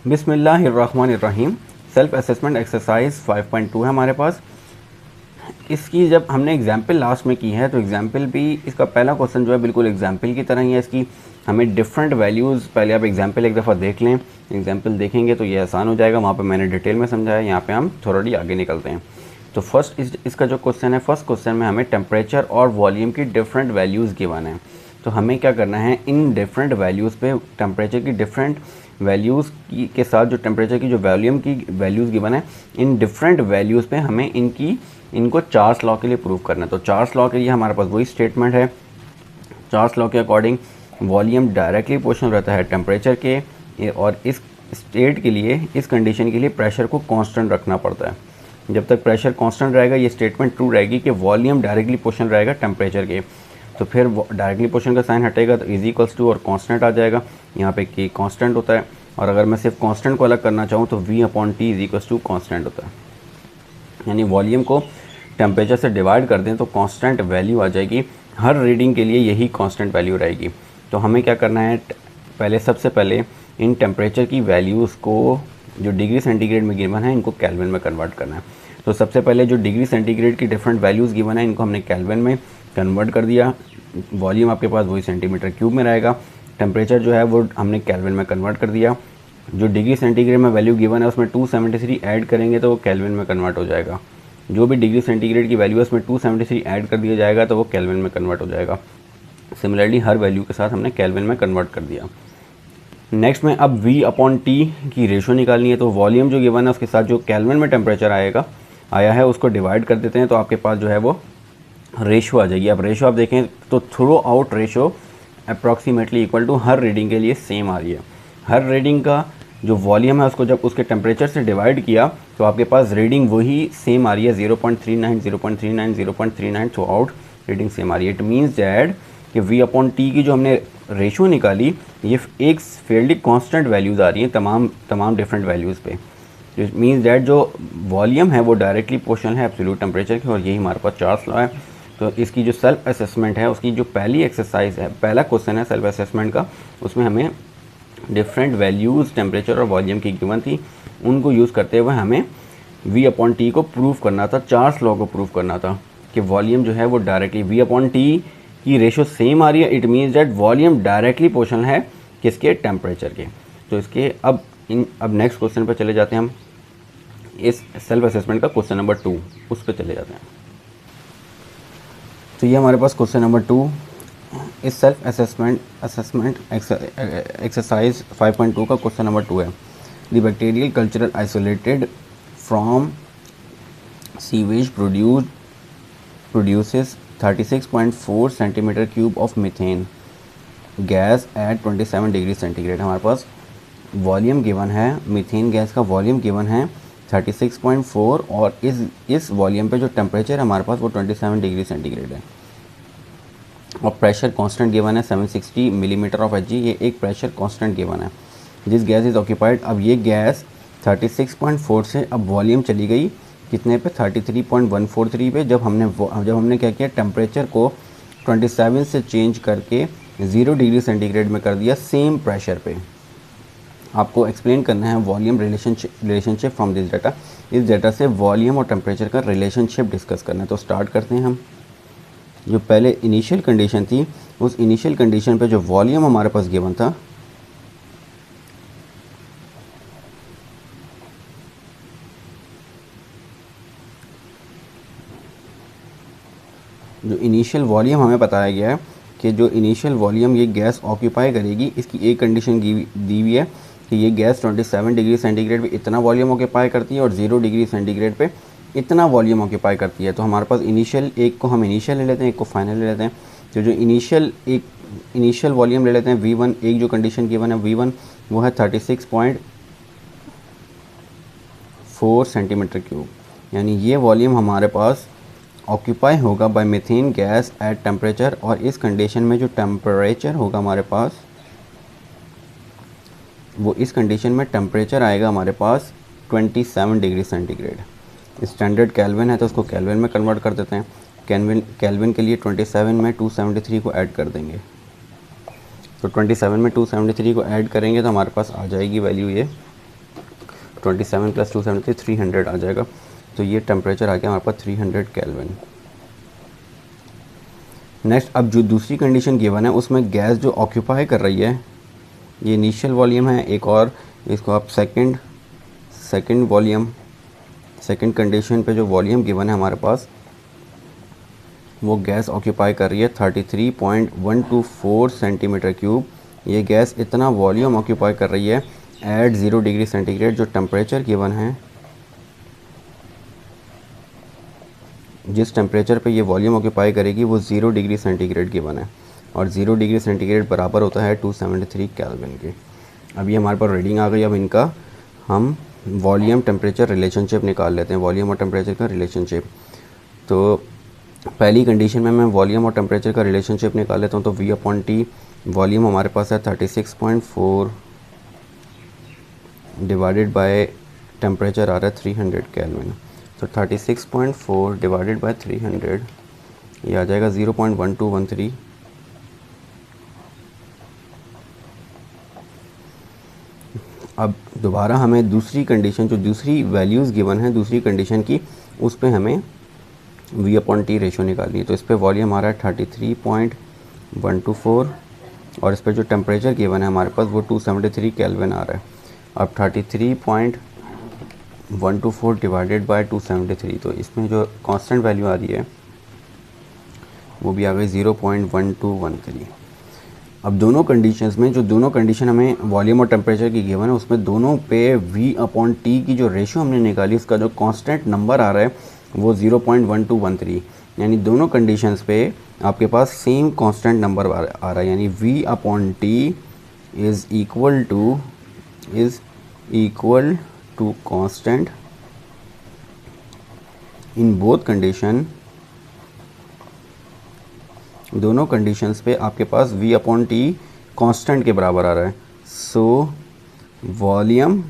बिस्मिल्लाहिर्रहमानिर्रहीम। Self assessment exercise 5.2 है हमारे पास। इसकी जब हमने एग्जाम्पल लास्ट में की है तो एग्जाम्पल भी इसका पहला क्वेश्चन जो है बिल्कुल एग्जाम्पल की तरह ही है। इसकी हमें डिफरेंट वैल्यूज़, पहले आप एग्जाम्पल एक दफ़ा देख लें, एग्जाम्पल देखेंगे तो ये आसान हो जाएगा। वहाँ पे मैंने डिटेल में समझाया, यहाँ पे हम थोड़ी आगे निकलते हैं। तो फर्स्ट इसका जो क्वेश्चन है, फर्स्ट क्वेश्चन में हमें टेम्परेचर और वॉल्यूम की डिफरेंट वैल्यूज़ गिवन है। तो हमें क्या करना है, इन डिफरेंट वैल्यूज़ पे टेम्परेचर की डिफरेंट वैल्यूज़ के साथ जो टेम्परेचर की जो वॉल्यूम की वैल्यूज़ गिवन है, इन डिफरेंट वैल्यूज़ पे हमें इनको चार्ल्स लॉ के लिए प्रूव करना है। तो चार्ल्स लॉ के लिए हमारे पास वही स्टेटमेंट है। चार्ल्स लॉ के अकॉर्डिंग वॉल्यूम डायरेक्टली प्रोपोर्शनल रहता है टेम्परेचर के, और इस स्टेट के लिए, इस कंडीशन के लिए प्रेशर को कांस्टेंट रखना पड़ता है। जब तक प्रेशर कांस्टेंट रहेगा ये स्टेटमेंट ट्रू रहेगी कि वॉल्यूम डायरेक्टली प्रोपोर्शनल रहेगा टेम्परेचर के। तो फिर डायरेक्टली प्रोपोर्शनल का साइन हटेगा तो इज इक्वल्स टू और कांस्टेंट आ जाएगा। यहाँ पे के कांस्टेंट होता है, और अगर मैं सिर्फ कांस्टेंट को अलग करना चाहूँ तो V/T is equals to constant होता है। यानी वॉल्यूम को टेम्परेचर से डिवाइड कर दें तो कांस्टेंट वैल्यू आ जाएगी। हर रीडिंग के लिए यही कांस्टेंट वैल्यू रहेगी। तो हमें क्या करना है, सबसे पहले इन टेम्परेचर की वैल्यूज़ को जो डिग्री सेंटीग्रेड में गिवन है इनको केल्विन में कन्वर्ट करना है। तो सबसे पहले जो डिग्री सेंटीग्रेड की डिफरेंट वैल्यूज़ गिवन है इनको हमने केल्विन में कन्वर्ट कर दिया। वॉल्यूम आपके पास वही सेंटीमीटर क्यूब में रहेगा। टेम्परेचर जो है वो हमने केल्विन में कन्वर्ट कर दिया। जो डिग्री सेंटीग्रेड में वैल्यू गिवन है उसमें 273 ऐड करेंगे तो वो केल्विन में कन्वर्ट हो जाएगा। जो भी डिग्री सेंटीग्रेड की वैल्यू है उसमें 273 ऐड कर दिया जाएगा तो वो केल्विन में कन्वर्ट हो जाएगा। सिमिलरली हर वैल्यू के साथ हमने केल्विन में कन्वर्ट कर दिया। नेक्स्ट में अब V/T की रेशो निकालनी है। तो वॉल्यूम जो गिवन है उसके साथ जो केल्विन में टेम्परेचर आया है उसको डिवाइड कर देते हैं तो आपके पास जो है वो रेशो आ जाएगी। अब रेशो आप देखें तो throughout ratio approximately equal to हर रीडिंग के लिए सेम आ रही है। हर रीडिंग का जो वॉल्यूम है उसको जब उसके टेम्परेचर से डिवाइड किया तो आपके पास रीडिंग वही सेम आ रही है, 0.39 0.39 0.39 थ्रू आउट रीडिंग सेम आ रही है। इट मीन्स दैट कि V/T की जो हमने रेशो निकाली ये एक फेयरली कांस्टेंट वैल्यूज़ आ रही हैं तमाम डिफरेंट वैल्यूज़ पे। इट मीन्स दैट जो वॉल्यूम है वो डायरेक्टली प्रोपोर्शनल है एब्सोल्यूट टेम्परेचर की, और यही हमारे पास चार्ल्स लॉ है। तो इसकी जो सेल्फ असेसमेंट है उसकी जो पहली एक्सरसाइज है, पहला क्वेश्चन है सेल्फ असेसमेंट का, उसमें हमें डिफरेंट वैल्यूज़ टेम्परेचर और वॉल्यूम की गिवन थी। उनको यूज़ करते हुए हमें V/T को प्रूव करना था, चार्ल्स लॉ को प्रूव करना था कि वॉल्यूम जो है वो डायरेक्टली V/T की रेशो सेम आ रही है। It means that volume directly proportional है किसके, टेम्परेचर के। तो इसके अब नेक्स्ट क्वेश्चन पर चले जाते हैं हम। इस सेल्फ असेसमेंट का क्वेश्चन नंबर 2 उस पर चले जाते हैं। तो ये हमारे पास क्वेश्चन नंबर 2 इस सेल्फ असेसमेंट एक्सरसाइज 5.2 का क्वेश्चन नंबर 2 है। The bacterial culture isolated from sewage produces 36.4 centimetre cube of methane gas eight 27 degree centigrade. हमारे पास वॉल्यूम गिवन है, मीथेन गैस का वॉल्यूम गिवन है 36.4, और इस वॉल्यूम पे जो टेम्परेचर हमारे पास वो 27 डिग्री सेंटीग्रेड है, और प्रेशर कांस्टेंट गिवन है 760 मिलीमीटर ऑफ Hg। ये एक प्रेशर कांस्टेंट गिवन है। This gas is occupied. अब ये गैस 36.4 से अब वॉल्यूम चली गई कितने पे, 33.143 पे। जब हमने क्या किया, टेम्परेचर को 27 से चेंज करके 0 डिग्री सेंटीग्रेड में कर दिया सेम प्रेशर पे। आपको एक्सप्लेन करना है volume relationship from this data. इस डाटा से वॉल्यूम और टेम्परेचर का रिलेशनशिप डिस्कस करना है। तो स्टार्ट करते हैं हम। जो पहले इनिशियल कंडीशन थी उस इनिशियल कंडीशन पे जो वॉल्यूम हमारे पास गिवन था, जो इनिशियल वॉल्यूम हमें बताया गया है कि जो इनिशियल वॉल्यूम ये गैस ऑक्यूपाई करेगी, इसकी एक कंडीशन दी हुई है कि ये गैस 27 डिग्री सेंटीग्रेड पे इतना वॉल्यूम ऑक्यूपाई करती है और 0 डिग्री सेंटीग्रेड पे इतना वॉल्यूम ऑक्यूपाई करती है। तो हमारे पास इनिशियल, एक को हम इनिशियल ले लेते हैं, एक को फाइनल ले लेते हैं। तो जो इनिशियल वॉल्यूम ले लेते हैं V1, एक जो कंडीशन गिवन है V1 वो है 36.4 सेंटीमीटर क्यूब। यानी ये वॉल्यूम हमारे पास ऑक्यूपाई होगा by methane gas at temperature, और इस कंडीशन में जो टेम्परेचर होगा हमारे पास वो इस कंडीशन में टेम्परेचर आएगा हमारे पास 27 डिग्री सेंटीग्रेड। स्टैंडर्ड केल्विन है तो उसको केल्विन में कन्वर्ट कर देते हैं। केल्विन के लिए 27 में 273 को ऐड कर देंगे। तो 27 में 273 को ऐड करेंगे तो हमारे पास आ जाएगी वैल्यू ये 27 + 273 300 आ जाएगा। तो ये टेम्परेचर आ गया हमारे पास 300 केल्विन। नेक्स्ट, अब जो दूसरी कंडीशन गिवन है उसमें गैस जो ऑक्यूपाई कर रही है, ये इनिशियल वॉल्यूम है, एक और इसको आप सेकंड वॉल्यूम, सेकंड कंडीशन पे जो वॉल्यूम गिवन है हमारे पास, वो गैस ऑक्यूपाई कर रही है 33.124 सेंटीमीटर क्यूब। ये गैस इतना वॉल्यूम ऑक्यूपाई कर रही है एट 0 डिग्री सेंटीग्रेड। जो टेम्परेचर गिवन है, जिस टेम्परेचर पे ये वॉल्यूम ऑक्यूपाई करेगी वो 0 डिग्री सेंटीग्रेड गिवन है, और 0 डिग्री सेंटीग्रेड बराबर होता है 273 केल्विन के। अब ये हमारे पास रीडिंग आ गई। अब इनका हम वॉल्यूम टेम्परेचर रिलेशनशिप निकाल लेते हैं, वॉल्यूम और टेम्परेचर का रिलेशनशिप। तो पहली कंडीशन में मैं वॉल्यूम और टेम्परेचर का रिलेशनशिप निकाल लेता हूँ। तो V/T वॉल्यूम हमारे पास है 36.4 डिवाइडेड बाय टेम्परेचर आ रहा है 300 केल्विन। तो 36.4 डिवाइडेड बाय 300, ये आ जाएगा 0.1213। अब दोबारा हमें दूसरी कंडीशन, जो दूसरी वैल्यूज़ गिवन है दूसरी कंडीशन की, उस पे हमें V/T रेशो निकालनी है। तो इस पे वॉल्यूम आ रहा है 33.124 और इस पे जो टेम्परेचर गिवन है हमारे पास वो 273 केल्विन आ रहा है। अब 33.124 डिवाइडेड बाय 273, तो इसमें जो कांस्टेंट वैल्यू आ रही है वो भी आ गई 0.1213। अब दोनों कंडीशंस में, जो दोनों कंडीशन हमें वॉल्यूम और टेम्परेचर की गिवन है, उसमें दोनों पे V/T की जो रेशियो हमने निकाली, उसका जो कांस्टेंट नंबर आ रहा है वो 0.1213, यानी दोनों कंडीशंस पे आपके पास सेम कांस्टेंट नंबर आ रहा है, यानी V/T is equal to constant in both condition. दोनों कंडीशंस पे आपके पास V/T कांस्टेंट के बराबर आ रहा है। So volume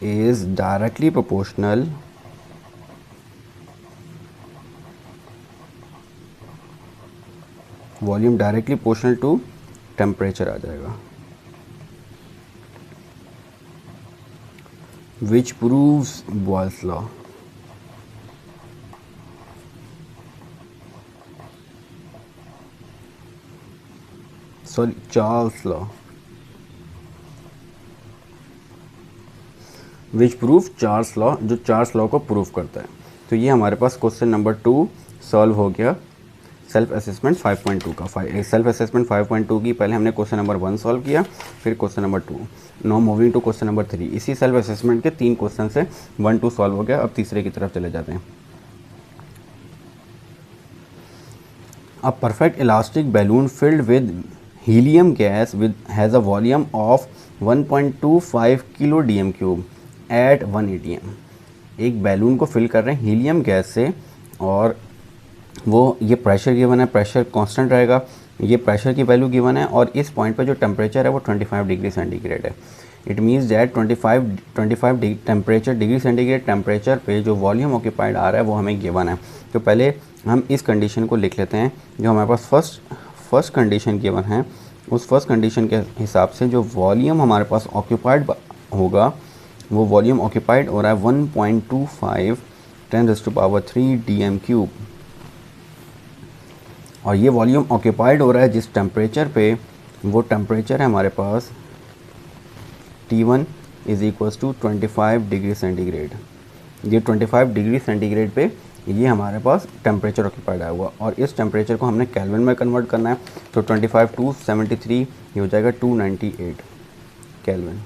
is directly proportional to temperature आ जाएगा, which proves Boyle's law. Sorry, Charles law, which prove Charles law, जो चार्ल्स लॉ को प्रूव करता है। तो ये हमारे पास क्वेश्चन नंबर 2 सॉल्व हो गया सेल्फ असेसमेंट 5.2 का। सेल्फ असेसमेंट 5.2 की पहले हमने क्वेश्चन नंबर 1 सॉल्व किया, फिर question number 2। Now moving to question number 3। इसी सेल्फ असेसमेंट के 3 क्वेश्चन से 1-2 सॉल्व हो गया। अब तीसरे की तरफ चले जाते हैं। A perfect elastic balloon filled with helium gas has a volume of 1.25 kilo DM³ at 1 ATM। एक बैलून को फिल कर रहे हैं हीलियम गैस से, और वो ये प्रेशर गिवन है, प्रेशर कांस्टेंट रहेगा, ये प्रेशर की वैल्यू गिवन है, और इस पॉइंट पे जो टेम्परेचर है वो 25 डिग्री सेंटीग्रेड है। It means that 25 degree centigrade temperature पे जो वॉल्यूम ऑक्यूपाइड आ रहा है वो हमें गिवन है। तो पहले हम इस कंडीशन को लिख लेते हैं, जो हमारे पास फर्स्ट कंडीशन गिवन है। उस फर्स्ट कंडीशन के हिसाब से जो वॉल्यूम हमारे पास ऑक्यूपाइड होगा, वो वॉल्यूम ऑक्यूपाइड हो रहा है 1.25 10⁻³ DM³। और ये वॉल्यूम ऑक्यूपाइड हो रहा है जिस टेम्परेचर पे, वो टेम्परेचर है हमारे पास T1 is equals to 25 degree centigrade. ये 25 डिग्री सेंटीग्रेड पे ये हमारे पास टेम्परेचर ऑक्यूपाइड आया हुआ, और इस टेम्परेचर को हमने केल्विन में कन्वर्ट करना है। तो 25 273 ये हो जाएगा 298 केल्विन।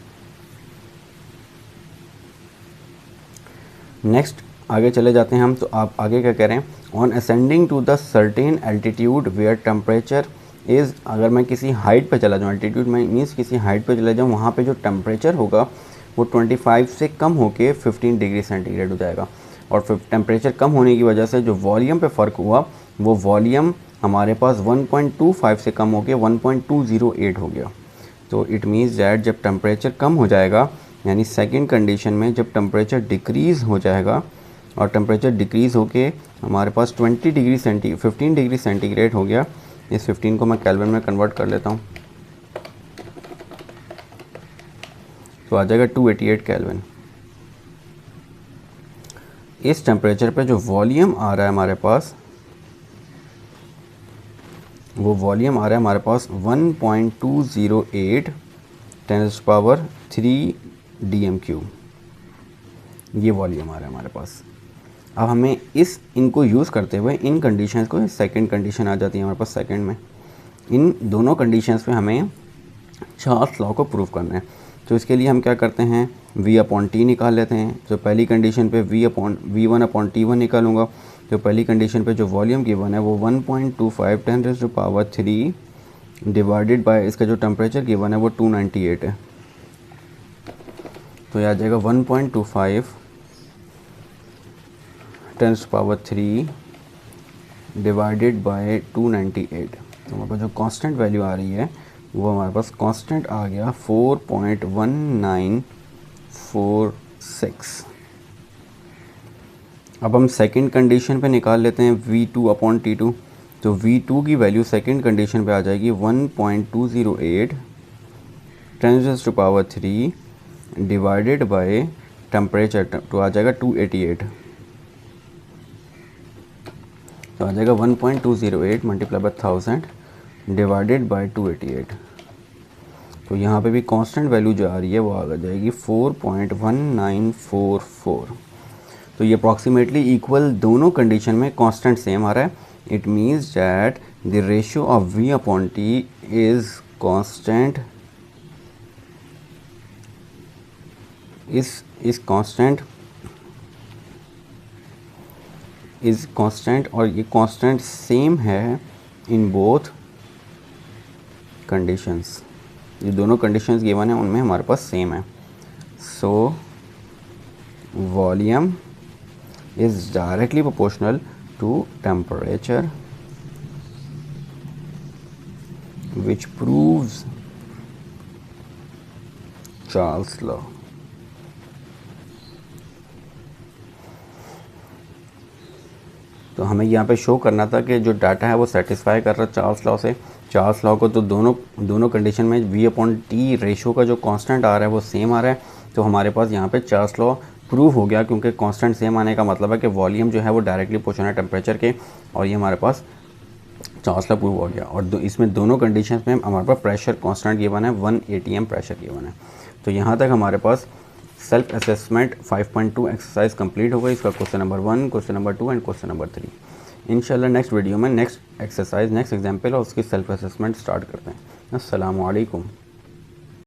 नेक्स्ट आगे चले जाते हैं हम। तो आप आगे क्या कह रहे हैं, on ascending to the certain altitude where temperature is, अगर मैं किसी हाइट पे चला जाऊँ, एल्टीट्यूड में मीन्स किसी हाइट पे चला जाऊँ, वहाँ पे जो टेम्परेचर होगा वो 25 से कम होके 15 डिग्री सेंटीग्रेड हो जाएगा। और फिर टेम्परेचर कम होने की वजह से जो वॉल्यूम पे फ़र्क हुआ, वो वॉल्यूम हमारे पास 1.25 से कम होके 1.208 हो गया। तो इट मीन्स दैट जब टेम्परेचर कम हो जाएगा, यानी सेकेंड कंडीशन में जब टेम्परेचर डिक्रीज़ हो जाएगा, और टेम्परेचर डिक्रीज़ होके हमारे पास 15 डिग्री सेंटीग्रेड हो गया। इस 15 को मैं केल्विन में कन्वर्ट कर लेता हूँ। तो आ जाएगा 288 केल्विन। इस टेम्परेचर पे जो वॉल्यूम आ रहा है हमारे पास, वो वॉल्यूम आ रहा है हमारे पास 1.208 × 3 dm³। ये वॉल्यूम आ रहा है हमारे पास। अब हमें इनको यूज़ करते हुए इन कंडीशंस को, सेकंड कंडीशन आ जाती है हमारे पास सेकंड में, इन दोनों कंडीशंस पे हमें चार्ल्स लॉ को प्रूव करना है। तो इसके लिए हम क्या करते हैं, V/T निकाल लेते हैं। तो पहली कंडीशन पे V1/T1 निकालूंगा। तो पहली कंडीशन पे जो वॉल्यूम गिवन है वो 1.25 × 10⁻³ डिवाइडेड बाय इसका जो टेम्परेचर गिवन है वो 298 है। तो यह आ जाएगा 1.25 × 10⁻³ डिवाइडेड बाय 298। तो हमारे पास जो कांस्टेंट वैल्यू आ रही है वो हमारे पास कांस्टेंट आ गया 4.1946। अब हम सेकंड कंडीशन पे निकाल लेते हैं V2/T2। तो V2 की वैल्यू सेकंड कंडीशन पे आ जाएगी 1.208 × 10⁻³ डिवाइडेड बाय टेम्परेचर, तो आ जाएगा 288। तो आ जाएगा 1.208 मल्टीप्लाई बाय 1000 डिवाइडेड बाय 288। तो यहाँ पे भी कांस्टेंट वैल्यू जो आ रही है वो आ जाएगी 4.1944। तो ये अप्रॉक्सीमेटली इक्वल दोनों कंडीशन में कांस्टेंट सेम आ रहा है। It means that the ratio of V/T is constant, is constant और ये कांस्टेंट सेम है इन बोथ कंडीशंस। ये दोनों कंडीशंस गिवन है उनमें हमारे पास सेम है। So volume is directly proportional to temperature which proves Charles law. तो हमें यहाँ पे शो करना था कि जो डाटा है वो सेटिस्फाई कर रहा है चार्ल्स लॉ से। चार्ल्स लॉ को तो दोनों कंडीशन में V/T रेशो का जो कांस्टेंट आ रहा है वो सेम आ रहा है। तो हमारे पास यहाँ पे चार्ल्स लॉ प्रूव हो गया, क्योंकि कांस्टेंट सेम आने का मतलब है कि वॉल्यूम जो है वो डायरेक्टली प्रोपोर्शनल है टेम्परेचर के, और ये हमारे पास चार्ल्स लॉ प्रूव हो गया। और इसमें दोनों कंडीशन में हमारे पास प्रेशर कांस्टेंट गिवन है, 1 atm प्रेशर गिवन है। तो यहाँ तक हमारे पास सेल्फ असेसमेंट 5.2 एक्सरसाइज कंप्लीट हो गई। इसका question number 1, question number 2 and question number 3। इंशाल्लाह नेक्स्ट वीडियो में नेक्स्ट एक्सरसाइज, नेक्स्ट एग्जाम्पल और उसकी सेल्फ असेसमेंट स्टार्ट करते हैं। अस्सलामु अलैकुम।